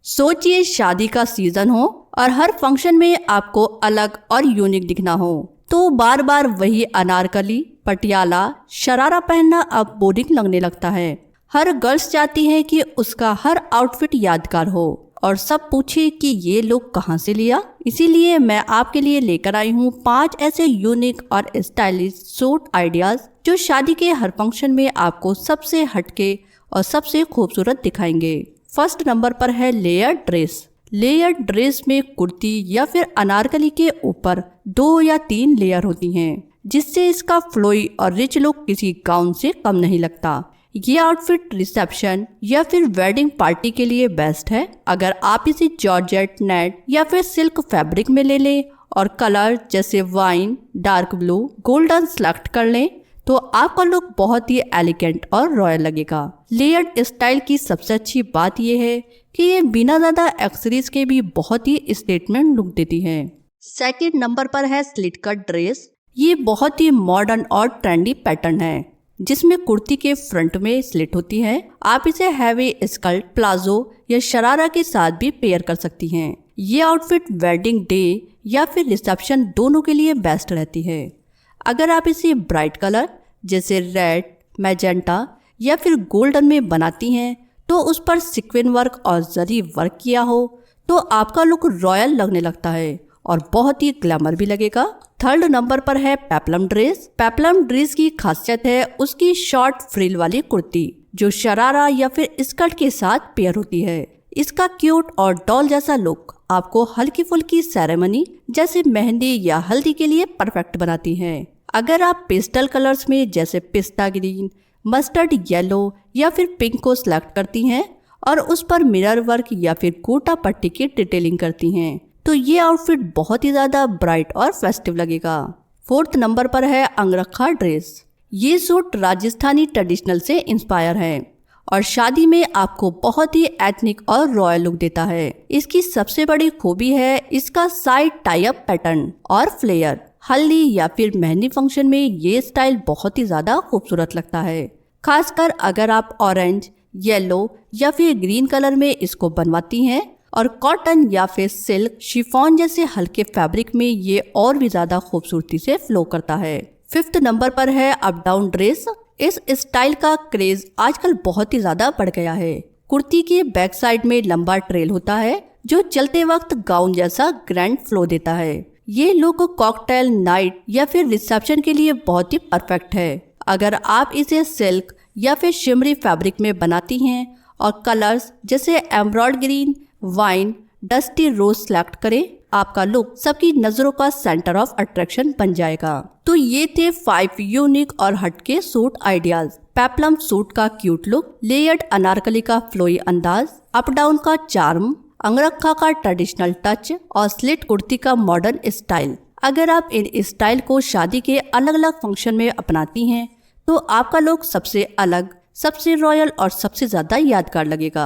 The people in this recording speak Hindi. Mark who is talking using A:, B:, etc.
A: सोचिए शादी का सीजन हो और हर फंक्शन में आपको अलग और यूनिक दिखना हो, तो बार बार वही अनारकली, पटियाला, शरारा पहनना अब बोरिंग लगने लगता है। हर गर्ल्स चाहती है कि उसका हर आउटफिट यादगार हो और सब पूछे कि ये लुक कहाँ से लिया। इसीलिए मैं आपके लिए लेकर आई हूँ 5 ऐसे यूनिक और स्टाइलिश सूट आइडियाज जो शादी के हर फंक्शन में आपको सबसे हटके और सबसे खूबसूरत दिखाएंगे। फर्स्ट नंबर पर है लेयर ड्रेस। लेयर ड्रेस में कुर्ती या फिर अनारकली के ऊपर 2 या 3 लेयर होती हैं, जिससे इसका फ्लोई और रिच लुक किसी गाउन से कम नहीं लगता। ये आउटफिट रिसेप्शन या फिर वेडिंग पार्टी के लिए बेस्ट है। अगर आप इसे जॉर्जेट, नेट या फिर सिल्क फैब्रिक में ले लें और कलर जैसे wine, dark blue, golden select कर लें तो आपका लुक बहुत ही एलिगेंट और रॉयल लगेगा। लेयर्ड स्टाइल की सबसे अच्छी बात यह है कि ये बिना ज्यादा एक्सेसरीज के भी बहुत ही स्टेटमेंट लुक देती है। सेकंड नंबर पर है स्लिट कट ड्रेस। ये बहुत ही मॉडर्न और ट्रेंडी पैटर्न है जिसमें कुर्ती के फ्रंट में स्लिट होती है। आप इसे हैवी स्कर्ट, प्लाजो या शरारा के साथ भी पेयर कर सकती हैं। ये आउटफिट वेडिंग डे या फिर रिसेप्शन दोनों के लिए बेस्ट रहती है। अगर आप इसे ब्राइट कलर जैसे रेड, मैजेंटा या फिर गोल्डन में बनाती हैं तो उस पर सीक्वेंस वर्क और जरी वर्क किया हो तो आपका लुक रॉयल लगने लगता है और बहुत ही ग्लैमर भी लगेगा। थर्ड नंबर पर है पेप्लम ड्रेस। पेप्लम ड्रेस की खासियत है उसकी शॉर्ट फ्रिल वाली कुर्ती जो शरारा या फिर स्कर्ट के साथ पेयर होती है। इसका क्यूट और डॉल जैसा लुक आपको हल्की फुल्की सेरेमनी जैसे मेहंदी या हल्दी के लिए परफेक्ट बनाती है। अगर आप पेस्टल कलर्स में जैसे पिस्ता ग्रीन, मस्टर्ड येलो या फिर पिंक को सिलेक्ट करती हैं और उस पर मिरर वर्क या फिर कोटा पट्टी की डिटेलिंग करती हैं तो ये आउटफिट बहुत ही ज्यादा ब्राइट और फेस्टिव लगेगा। फोर्थ नंबर पर है अंगरखा ड्रेस। ये सूट राजस्थानी ट्रेडिशनल से इंस्पायर है और शादी में आपको बहुत ही एथनिक और रॉयल लुक देता है। इसकी सबसे बड़ी खूबी है इसका साइड टाई अप पैटर्न और फ्लेयर। हल्दी या फिर मेहंदी फंक्शन में ये स्टाइल बहुत ही ज्यादा खूबसूरत लगता है, खासकर अगर आप ऑरेंज, येलो या फिर ग्रीन कलर में इसको बनवाती हैं और कॉटन या फिर सिल्क, शिफॉन जैसे हल्के फैब्रिक में ये और भी ज्यादा खूबसूरती से फ्लो करता है। फिफ्थ नंबर पर है अप डाउन ड्रेस। इस स्टाइल का क्रेज आजकल बहुत ही ज्यादा बढ़ गया है। कुर्ती के बैक साइड में लंबा ट्रेल होता है जो चलते वक्त गाउन जैसा ग्रैंड फ्लो देता है। ये लुक कॉकटेल नाइट या फिर रिसेप्शन के लिए बहुत ही परफेक्ट है। अगर आप इसे सिल्क या फिर शिमरी फैब्रिक में बनाती हैं और कलर्स जैसे एमराल्ड ग्रीन, वाइन, डस्टी रोज सेलेक्ट करें, आपका लुक सबकी नजरों का सेंटर ऑफ अट्रैक्शन बन जाएगा। तो ये थे 5 यूनिक और हटके सूट आइडियाज। पेप्लम सूट का क्यूट लुक, लेयर्ड अनारकली का फ्लोई अंदाज, अप डाउन का चार्म, अंगरखा का ट्रेडिशनल टच और स्लिट कुर्ती का मॉडर्न स्टाइल। अगर आप इन स्टाइल को शादी के अलग अलग फंक्शन में अपनाती हैं तो आपका लुक सबसे अलग, सबसे रॉयल और सबसे ज्यादा यादगार लगेगा।